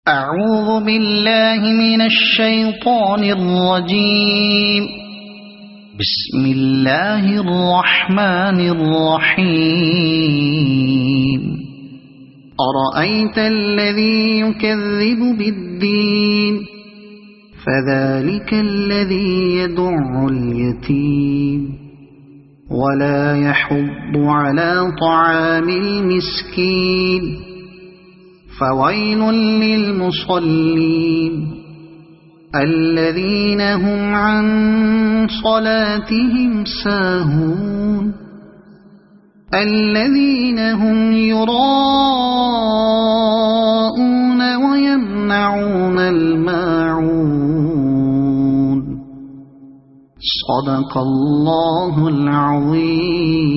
أعوذ بالله من الشيطان الرجيم. بسم الله الرحمن الرحيم. أرأيت الذي يكذب بالدين فذلك الذي يدع اليتيم ولا يحض على طعام المسكين فويل للمصلين الذين هم عن صلاتهم ساهون الذين هم يراءون ويمنعون الماعون. صدق الله العظيم.